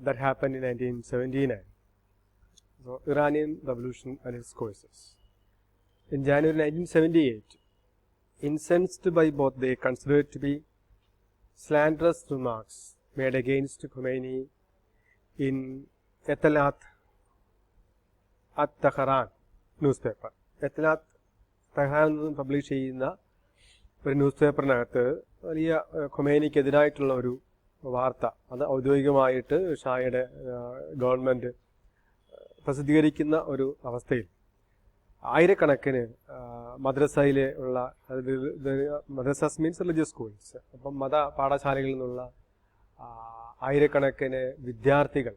that happened in 1979. So, Iranian Revolution and its causes. In January 1978, incensed by both they considered to be slanderous remarks made against Khomeini in Etalat at-Tehran newspaper. Etalat Tehran publish ചെയ്യുന്ന ഒരു news പേപ്പറിനകത്ത് വലിയ ഖൊമേനിക്കെതിരായിട്ടുള്ള ഒരു വാർത്ത അത് ഔദ്യോഗികമായിട്ട് ഷായുടെ government പ്രസിദ്ധീകരിക്കുന്ന ഒരു അവസ്ഥയിൽ ആയിരക്കണക്കിന് മദ്രസയിലെ ഉള്ള മദ്രസാസ് മീൻസ് റിലീജിയസ് സ്കൂൾസ് അപ്പം മത പാഠശാലകളിൽ നിന്നുള്ള ആയിരക്കണക്കിന് വിദ്യാർത്ഥികൾ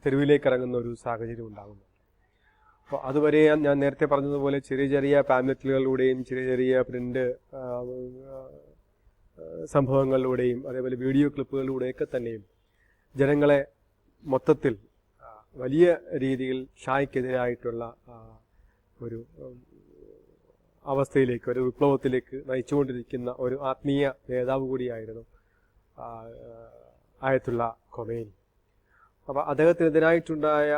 തെരുവിലേക്ക് ഇറങ്ങുന്ന ഒരു സാഹചര്യം ഉണ്ടാകുന്നു. അപ്പോൾ അതുവരെ ഞാൻ നേരത്തെ പറഞ്ഞതുപോലെ ചെറിയ ചെറിയ പാംലെറ്റുകളിലൂടെയും ചെറിയ ചെറിയ പ്രിന്റ് സംഭവങ്ങളിലൂടെയും അതേപോലെ വീഡിയോ ക്ലിപ്പുകളിലൂടെയൊക്കെ തന്നെയും ജനങ്ങളെ മൊത്തത്തിൽ വലിയ രീതിയിൽ ഷായ്ക്കെതിരായിട്ടുള്ള ഒരു അവസ്ഥയിലേക്ക് ഒരു വിപ്ലവത്തിലേക്ക് നയിച്ചുകൊണ്ടിരിക്കുന്ന ഒരു ആത്മീയ നേതാവ് കൂടിയായിരുന്നു ആയത്തുള്ള ഖൊമേനി. അപ്പോൾ അദ്ദേഹത്തിനെതിരായിട്ടുണ്ടായ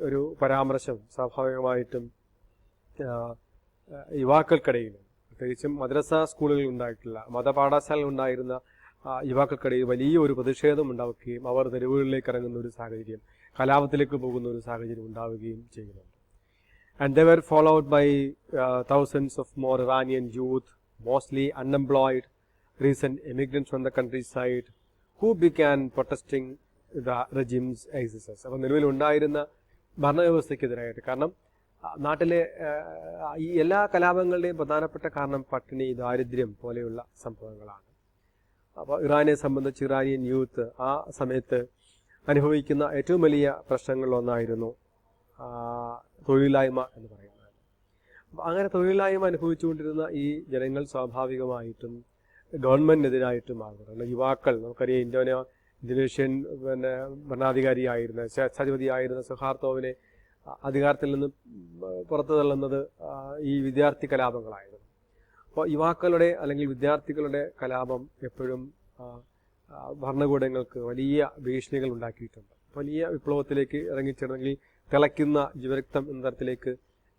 ഒരു പരാമർശം സ്വാഭാവികമായിട്ടും യുവാക്കൾക്കിടയിൽ പ്രത്യേകിച്ചും മദ്രസ സ്കൂളുകളിൽ ഉണ്ടായിട്ടുള്ള മതപാഠശാലകൾ ഉണ്ടായിരുന്ന യുവാക്കൾക്കിടയിൽ വലിയ ഒരു പ്രതിഷേധം ഉണ്ടാവുകയും അവർ തെരുവുകളിലേക്ക് ഇറങ്ങുന്ന ഒരു സാഹചര്യം കലാപത്തിലേക്ക് പോകുന്ന ഒരു സാഹചര്യം ഉണ്ടാവുകയും ചെയ്യുന്നുണ്ട്. And they were followed by thousands of more Iranian youth, mostly unemployed, recent immigrants from the countryside, who began protesting the regime's excesses. അപ്പോൾ നിലവിലുണ്ടായിരുന്ന ഭരണവ്യവസ്ഥയ്ക്കെതിരായിട്ട്, കാരണം നാട്ടിലെ ഈ എല്ലാ കലാപങ്ങളുടെയും പ്രധാനപ്പെട്ട കാരണം പട്ടിണി, ദാരിദ്ര്യം പോലെയുള്ള സംഭവങ്ങളാണ്. അപ്പോൾ ഇറാനെ സംബന്ധിച്ച് ഇറാനിയൻ യൂത്ത് ആ സമയത്ത് അനുഭവിക്കുന്ന ഏറ്റവും വലിയ പ്രശ്നങ്ങളിലൊന്നായിരുന്നു തൊഴിലില്ലായ്മ എന്ന് പറയുന്നത്. അപ്പം അങ്ങനെ തൊഴിലില്ലായ്മ അനുഭവിച്ചുകൊണ്ടിരുന്ന ഈ ജനങ്ങൾ സ്വാഭാവികമായിട്ടും ഗവൺമെന്റിനെതിരായിട്ടും മാറുന്നുണ്ട്. യുവാക്കൾ, നമുക്കറിയാം ഇന്തോനേഷ്യൻ ഭരണാധികാരിയായിരുന്ന ശാസ്ത്രാധിപതിയായിരുന്ന സുഹാർത്തോവിനെ അധികാരത്തിൽ നിന്ന് പുറത്തു തള്ളുന്നത് ഈ വിദ്യാർത്ഥി കലാപങ്ങളായിരുന്നു. അപ്പോൾ യുവാക്കളുടെ അല്ലെങ്കിൽ വിദ്യാർത്ഥികളുടെ കലാപം എപ്പോഴും ഭരണകൂടങ്ങൾക്ക് വലിയ ഭീഷണികൾ ഉണ്ടാക്കിയിട്ടുണ്ട്. വലിയ വിപ്ലവത്തിലേക്ക് ഇറങ്ങിച്ചെന്നെങ്കിൽ തിളയ്ക്കുന്ന ജീവരക്തം എന്ന തരത്തിലേക്ക്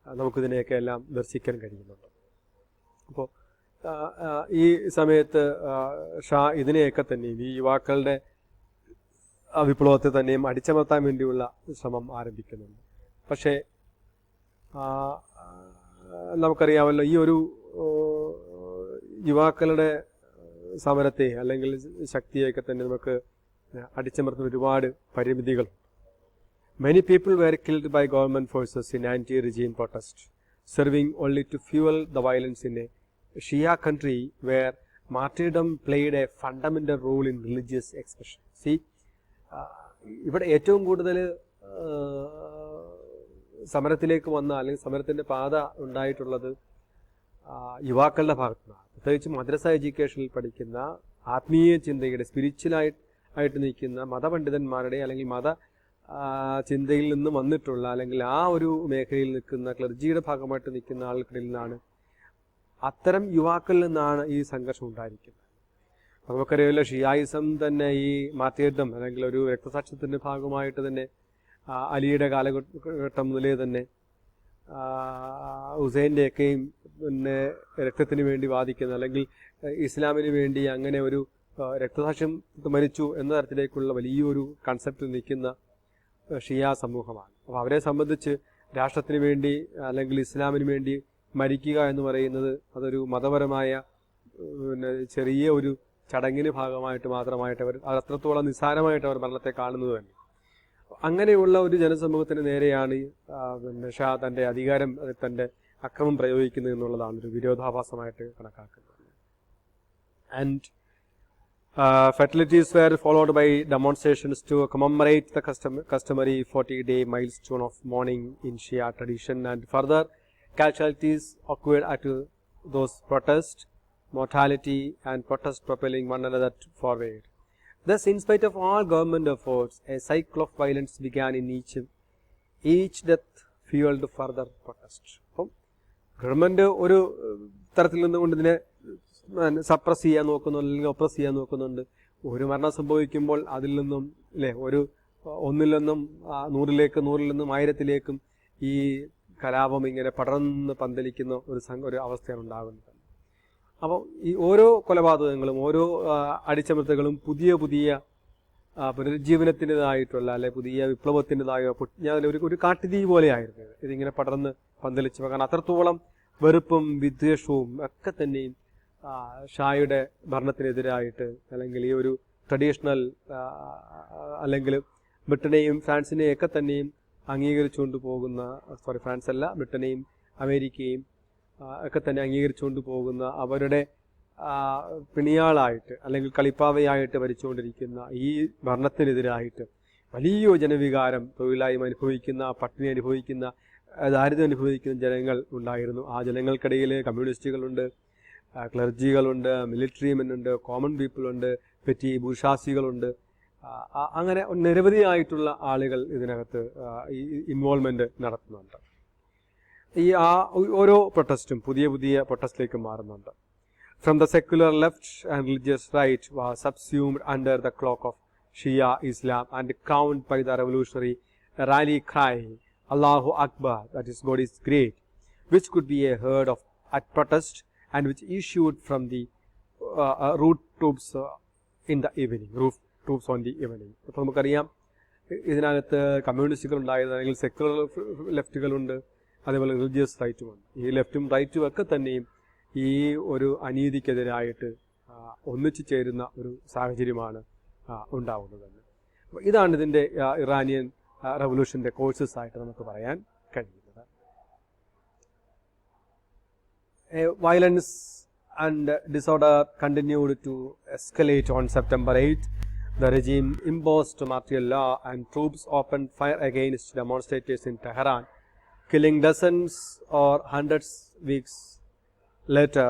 നമുക്കിതിനെയൊക്കെ എല്ലാം ദർശിക്കാൻ കഴിയുന്നുണ്ട്. അപ്പോൾ ഈ സമയത്ത് ഷാ ഇതിനെയൊക്കെ തന്നെയും ഈ യുവാക്കളുടെ വിപ്ലവത്തെ തന്നെയും അടിച്ചമർത്താൻ വേണ്ടിയുള്ള ശ്രമം ആരംഭിക്കുന്നുണ്ട്. പക്ഷേ നമുക്കറിയാമല്ലോ, ഈ ഒരു യുവാക്കളുടെ സമരത്തെ അല്ലെങ്കിൽ ശക്തിയൊക്കെ തന്നെ നമുക്ക് അടിച്ചമർത്തുന്ന ഒരുപാട് പരിമിതികൾ. Many people were killed by government forces in anti-regime protest, serving only to fuel the violence in a Shia country where martyrdom played a fundamental role in religious expression. See, ഇവിടെ ഏറ്റവും കൂടുതൽ സമരത്തിലേക്ക് വന്ന അല്ലെങ്കിൽ സമരത്തിന്റെ പാത ഉണ്ടായിട്ടുള്ളത് യുവാക്കളുടെ ഭാഗത്തുനിന്നാണ്. പ്രത്യേകിച്ച് മദ്രസ എഡ്യൂക്കേഷനിൽ പഠിക്കുന്ന ആത്മീയ ചിന്തയുടെ സ്പിരിച്വലായിട്ട് നിൽക്കുന്ന മതപണ്ഡിതന്മാരുടെ അല്ലെങ്കിൽ മത ചിന്തയിൽ നിന്ന് വന്നിട്ടുള്ള അല്ലെങ്കിൽ ആ ഒരു മേഖലയിൽ നിൽക്കുന്ന ക്ലർജിയുടെ ഭാഗമായിട്ട് നിൽക്കുന്ന ആൾക്കിടയിൽ നിന്നാണ്, അത്തരം യുവാക്കളിൽ നിന്നാണ് ഈ സംഘർഷം ഉണ്ടായിരിക്കുന്നത്. നമുക്കറിയാമല്ലോ, ഷിയായിസം തന്നെ ഈ മാർട്ടിയർഡം അല്ലെങ്കിൽ ഒരു രക്തസാക്ഷ്യത്തിന്റെ ഭാഗമായിട്ട് തന്നെ അലിയുടെ കാലഘട്ടം മുതലേ തന്നെ ഹുസൈൻ്റെയൊക്കെയും പിന്നെ രക്തത്തിന് വേണ്ടി വാദിക്കുന്ന അല്ലെങ്കിൽ ഇസ്ലാമിന് വേണ്ടി അങ്ങനെ ഒരു രക്തസാക്ഷ്യം മരിച്ചു എന്ന തരത്തിലേക്കുള്ള വലിയൊരു കൺസെപ്റ്റ് നിൽക്കുന്ന ഷിയ സമൂഹമാണ്. അപ്പോൾ അവരെ സംബന്ധിച്ച് രാഷ്ട്രത്തിന് വേണ്ടി അല്ലെങ്കിൽ ഇസ്ലാമിന് വേണ്ടി മരിക്കുക എന്ന് പറയുന്നത് അതൊരു മതപരമായ ചെറിയ ഒരു ചടങ്ങിന് ഭാഗമായിട്ട് മാത്രമായിട്ട് അവർ അത്രത്തോളം നിസ്സാരമായിട്ട് അവർ മരണത്തെ കാണുന്നത് തന്നെ. അങ്ങനെയുള്ള ഒരു ജനസമൂഹത്തിന് നേരെയാണ് ഷാ തൻ്റെ അധികാരം തൻ്റെ അക്രമം പ്രയോഗിക്കുന്നത് എന്നുള്ളതാണ് ഒരു വിരോധാഭാസമായിട്ട് കണക്കാക്കുന്നത്. And fatalities were followed by demonstrations to commemorate the customary 40-day milestone of mourning in Shia tradition, and further casualties occurred at those protests, mortality and protest propelling one another forward. Thus, in spite of all government efforts, a cycle of violence began in each death fueled further protest. Government ഒരു തരത്തിൽ നിന്നുകൊണ്ട് ഇതിനെ suppress ചെയ്യാൻ നോക്കുന്നുണ്ട് അല്ലെങ്കിൽ oppressed ചെയ്യാൻ നോക്കുന്നുണ്ട്. ഒരു മരണം സംഭവിക്കുമ്പോൾ അതിൽ നിന്നും അല്ലേ ഒന്നിൽ നിന്നും 100-ൽ നിന്നും 1000-ലേക്കും ഈ കലാപം ഇങ്ങനെ പടർന്ന് പന്തലിക്കുന്ന ഒരു അവസ്ഥയാണ് ഉണ്ടാകുന്നത്. അപ്പോൾ ഈ ഓരോ കൊലപാതകങ്ങളും ഓരോ അടിച്ചമർത്തലുകളും പുതിയ പുനരുജ്ജീവനത്തിൻ്റെതായിട്ടുള്ള അല്ലെ പുതിയ വിപ്ലവത്തിൻ്റെതായ ഞാൻ ഒരു കാട്ടുതീ പോലെയായിരുന്നു ഇതിങ്ങനെ പടർന്ന് പന്തലിച്ചു. കാരണം അത്രത്തോളം വെറുപ്പും വിദ്വേഷവും ഒക്കെ തന്നെയും ഷായുടെ ഭരണത്തിനെതിരായിട്ട് അല്ലെങ്കിൽ ഈ ഒരു ട്രഡീഷണൽ അല്ലെങ്കിൽ ബ്രിട്ടനെയും ഫ്രാൻസിനെയും ഒക്കെ തന്നെയും അംഗീകരിച്ചുകൊണ്ട് പോകുന്ന ഫ്രാൻസ് അല്ല ബ്രിട്ടനെയും അമേരിക്കയും ഒക്കെ തന്നെ അംഗീകരിച്ചുകൊണ്ട് പോകുന്ന അവരുടെ പിണിയാളായിട്ട് അല്ലെങ്കിൽ കളിപ്പാവയായിട്ട് ഭരിച്ചുകൊണ്ടിരിക്കുന്ന ഈ ഭരണത്തിനെതിരായിട്ട് വലിയ ജനവികാരം തൊഴിലായ്മ അനുഭവിക്കുന്ന, പട്ടിണി അനുഭവിക്കുന്ന, ദാരിദ്ര്യം അനുഭവിക്കുന്ന ജനങ്ങൾ ഉണ്ടായിരുന്നു. ആ ജനങ്ങൾക്കിടയിൽ കമ്മ്യൂണിസ്റ്റുകളുണ്ട്, ക്ലർജികളുണ്ട്, മിലിറ്ററി മെന്നുണ്ട്, കോമൺ പീപ്പിളുണ്ട്, പെറ്റി ബൂർഷാസികളുണ്ട്. അങ്ങനെ നിരവധിയായിട്ടുള്ള ആളുകൾ ഇതിനകത്ത് ഈ ഇൻവോൾവ്മെന്റ് നടത്തുന്നുണ്ട്. ഈ ഓരോ പ്രൊട്ടസ്റ്റും പുതിയ പ്രൊട്ടസ്റ്റിലേക്ക് മാറുന്നുണ്ട്. From the secular left and religious right was subsumed under the cloak of Shia Islam and crowned by the revolutionary rally cry, Allahu Akbar, that is, God is great, which could be heard at protest and which issued from the root troops in the evening, roof troops on the evening. അപ്പോൾ നമുക്കറിയാം ഇതിനകത്ത് കമ്മ്യൂണിസ്റ്റുകൾ ഉണ്ടായത്, അല്ലെങ്കിൽ secular ലെഫ്റ്റുകളുണ്ട്, അതേപോലെ religious റൈറ്റുമുണ്ട്. ഈ ലെഫ്റ്റും റൈറ്റും ഒക്കെ തന്നെയും ഈ ഒരു അനീതിക്കെതിരായിട്ട് ഒന്നിച്ചു ചേരുന്ന ഒരു സാഹചര്യമാണ് ഉണ്ടാവുന്നത്. ഇതാണ് ഇതിൻ്റെ ഇറാനിയൻ റവല്യൂഷൻ്റെ കോഴ്സസ് ആയിട്ട് നമുക്ക് പറയാൻ കഴിയുന്നത്. Violence and disorder continued to escalate on September 8th. The regime imposed martial law and troops opened fire against demonstrators in Tehran, killing dozens or hundreds. Weeks later,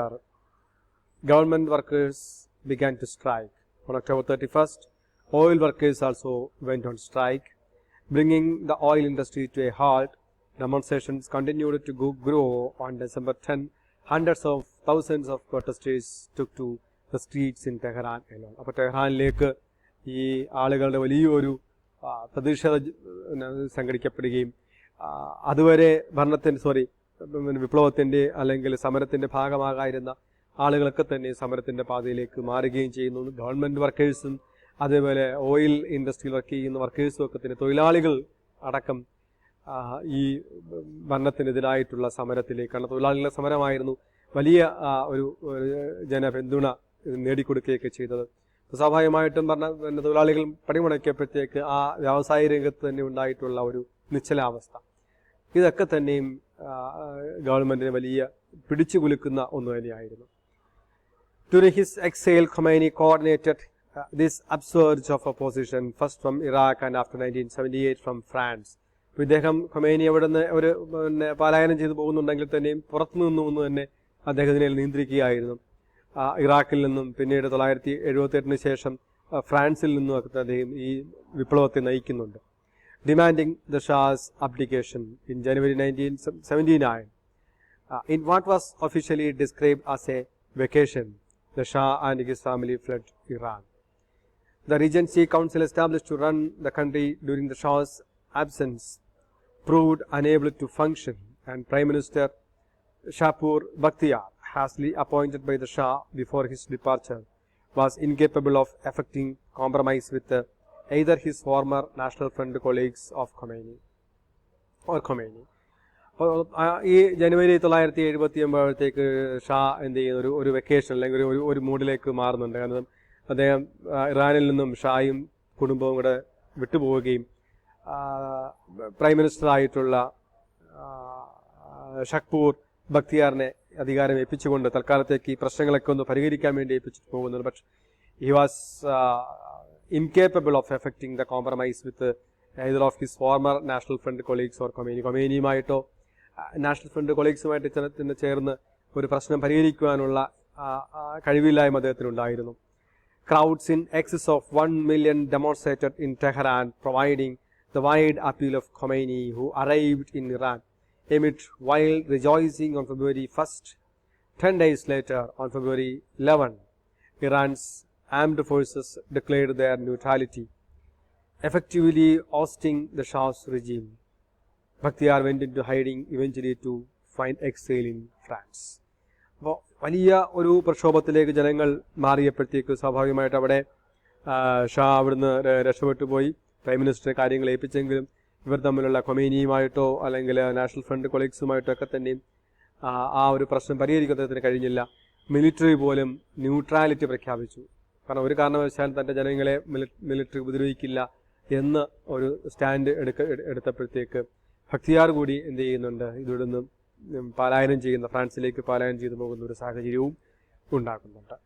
government workers began to strike. On October 31st, oil workers also went on strike, bringing the oil industry to a halt. Demonstrations continued to grow. On December 10, hundreds of thousands of protesters took to the streets in Tehran alone. അപ്പോൾ ടെഹ്റാനിലേക്ക് ഈ ആളുകളുടെ വലിയൊരു പ്രതിഷേധ സംഘടിക്കപ്പെടുകയും അതുവരെ വിപ്ലവത്തിൻ്റെ അല്ലെങ്കിൽ സമരത്തിൻ്റെ ഭാഗമാകാതിരുന്ന ആളുകളൊക്കെ തന്നെ സമരത്തിൻ്റെ പാതയിലേക്ക് മാറുകയും ചെയ്യുന്നു. ഗവൺമെൻറ് വർക്കേഴ്സും അതേപോലെ ഓയിൽ ഇൻഡസ്ട്രിയിൽ വർക്ക് ചെയ്യുന്ന വർക്കേഴ്സും ഒക്കെ തന്നെ തൊഴിലാളികൾ അടക്കം ഈ ഭരണത്തിനെതിരായിട്ടുള്ള സമരത്തിലേക്കാണ്. തൊഴിലാളികളുടെ സമരമായിരുന്നു വലിയ ഒരു ജനപിന്തുണ നേടിക്കൊടുക്കുകയൊക്കെ ചെയ്തത്. സ്വാഭാവികമായിട്ടും തൊഴിലാളികൾ പണിമുടക്കിയപ്പോഴത്തേക്ക് ആ വ്യവസായ രംഗത്ത് തന്നെ ഉണ്ടായിട്ടുള്ള ഒരു നിശ്ചലാവസ്ഥ, ഇതൊക്കെ തന്നെയും ഗവൺമെന്റിനെ വലിയ പിടിച്ചു കുലുക്കുന്ന ഒന്ന് തന്നെയായിരുന്നു. During his exile, Khomeini coordinated this upsurge of opposition, first from Iraq and after 1978 from France. ഇദ്ദേഹം ഖൊമൈനി അവിടെ നിന്ന് പലായനം ചെയ്തു പോകുന്നുണ്ടെങ്കിൽ തന്നെയും പുറത്തു നിന്നു തന്നെ അദ്ദേഹത്തിനെ നിയന്ത്രിക്കുകയായിരുന്നു. ഇറാഖിൽ നിന്നും പിന്നീട് 1978 ശേഷം ഫ്രാൻസിൽ നിന്നും ഒക്കെ അദ്ദേഹം ഈ വിപ്ലവത്തെ നയിക്കുന്നുണ്ട്. Demanding the Shah's abdication in January 1979. In what was officially described as a vacation, the Shah and his family fled Iran. The Regency Council established to run the country during the Shah's absence proved unable to function, and Prime Minister Shapur Bakhtiar, hastily appointed by the Shah before his departure, was incapable of effecting compromise with either his former National Front colleagues of Khomeini. ഈ ജനുവരി 1979 ഷാ എന്ത് ചെയ്യുന്ന ഒരു vacation അല്ലെങ്കിൽ ഒരു മൂഡിലേക്ക് മാറുന്നുണ്ട്. കാരണം അദ്ദേഹം ഇറാനിൽ നിന്നും ഷായും കുടുംബവും കൂടെ വിട്ടുപോവുകയും പ്രൈം മിനിസ്റ്റർ ആയിട്ടുള്ള ഷക്പൂർ ബക്തിയാറിനെ അധികാരം ഏൽപ്പിച്ചുകൊണ്ട് തൽക്കാലത്തേക്ക് ഈ പ്രശ്നങ്ങളൊക്കെ ഒന്ന് പരിഹരിക്കാൻ വേണ്ടി ഏൽപ്പിച്ചിട്ട് പോകുന്നത്. പക്ഷേ he was incapable of effecting the compromise with either of his former National Front colleagues or Khomeiniയുമായിട്ടോ നാഷണൽ ഫ്രണ്ട് കൊളീഗ്സുമായിട്ട് ചേർന്ന് ഒരു പ്രശ്നം പരിഹരിക്കുവാനുള്ള കഴിവില്ലായ്മ അദ്ദേഹത്തിനുണ്ടായിരുന്നു. Crowds in excess of 1 million demonstrated in Tehran, providing the wide appeal of Khomeini, who arrived in Iran amid wild rejoicing on February 1st. 10 days later, on February 11, Iran's armed forces declared their neutrality, effectively ousting the Shah's regime. Bakhtiyar went into hiding eventually to find exile in France. അപ്പോൾ വലിയ ഒരു പ്രക്ഷോഭത്തിലേക്ക് ജനങ്ങൾ മാറിയപ്പോഴത്തേക്ക് സ്വാഭാവികമായിട്ട് അവിടെ ഷാ അവിടുന്ന് രക്ഷപ്പെട്ടു പോയി. Prime മിനിസ്റ്ററെ കാര്യങ്ങൾ ഏൽപ്പിച്ചെങ്കിലും ഇവർ തമ്മിലുള്ള കൊമേനിയുമായിട്ടോ അല്ലെങ്കിൽ നാഷണൽ ഫ്രണ്ട് കൊളീഗ്സുമായിട്ടോ ഒക്കെ തന്നെയും ആ ഒരു പ്രശ്നം പരിഹരിക്കുന്നതിന് കഴിഞ്ഞില്ല. മിലിറ്ററി പോലും ന്യൂട്രാലിറ്റി പ്രഖ്യാപിച്ചു. കാരണം ഒരു കാരണവശാലും തൻ്റെ ജനങ്ങളെ മിലിറ്ററി ഉപദ്രവിക്കില്ല എന്ന് ഒരു സ്റ്റാൻഡ് എടുത്തപ്പോഴത്തേക്ക് ബക്തിയാർ കൂടി എന്ത് ചെയ്യുന്നുണ്ട്, ഇവിടുന്ന് പലായനം ചെയ്യുന്ന, ഫ്രാൻസിലേക്ക് പലായനം ചെയ്തു പോകുന്ന ഒരു സാഹചര്യവും ഉണ്ടാക്കുന്നുണ്ട്.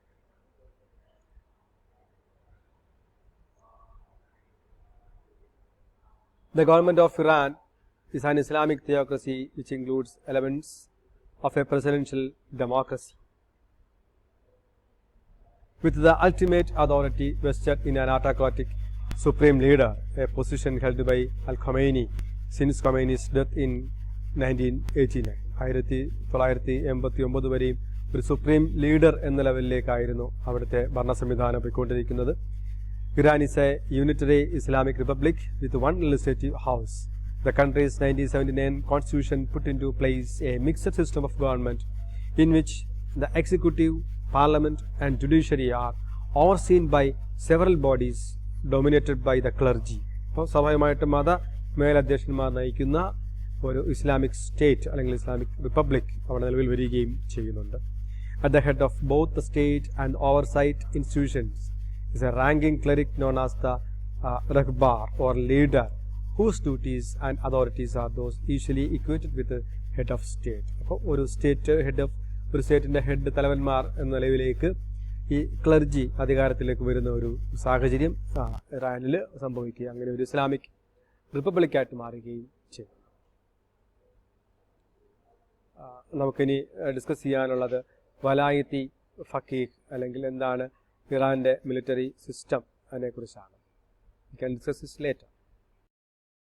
The government of Iran is an Islamic theocracy which includes elements of a presidential democracy, with the ultimate authority vested in an autocratic supreme leader, a position held by Al-Khomeini since Khomeini's death in 1989. 1989 വരെയും ഒരു supreme leader എന്ന ലെവലിലേക്കായിരുന്നു അവിടുത്തെ ഭരണ സംവിധാനം പോയിക്കൊണ്ടിരിക്കുന്നത്. Iran is a unitary Islamic republic with one legislative house. The country's 1979 constitution put into place a mixed system of government in which the executive, parliament and judiciary are overseen by several bodies dominated by the clergy. അപ്പോൾ സ്വാഭാവികമായിട്ടും മത മേലധ്യക്ഷന്മാർ നയിക്കുന്ന ഒരു Islamic state അല്ലെങ്കിൽ Islamic republic അവിടെ നിലവിൽ വരികയും ചെയ്യുന്നുണ്ട്. At the head of both the state and oversight institutions is a ranking cleric known as the Rahbar or leader, whose duties and authorities are those usually equated with the head of state. അപ്പോൾ ഒരു സ്റ്റേറ്റിന്റെ head തലവന്മാർ എന്ന നിലവിലേക്ക് ഈ clergy അധികാരത്തിലേക്ക് വരുന്ന ഒരു സാഹചര്യം ഇറാനിൽ സംഭവിക്കുക, അങ്ങനെ ഒരു ഇസ്ലാമിക് റിപ്പബ്ലിക്കായിട്ട് മാറുകയും ചെയ്യും. നമുക്കിനി ഡിസ്കസ് ചെയ്യാനുള്ളത് വലായത്തി ഫക്കീഹ് അല്ലെങ്കിൽ എന്താണ് ഇറാന്റെ മിലിറ്ററി സിസ്റ്റം അതിനെക്കുറിച്ചാണ്. We can discuss this later.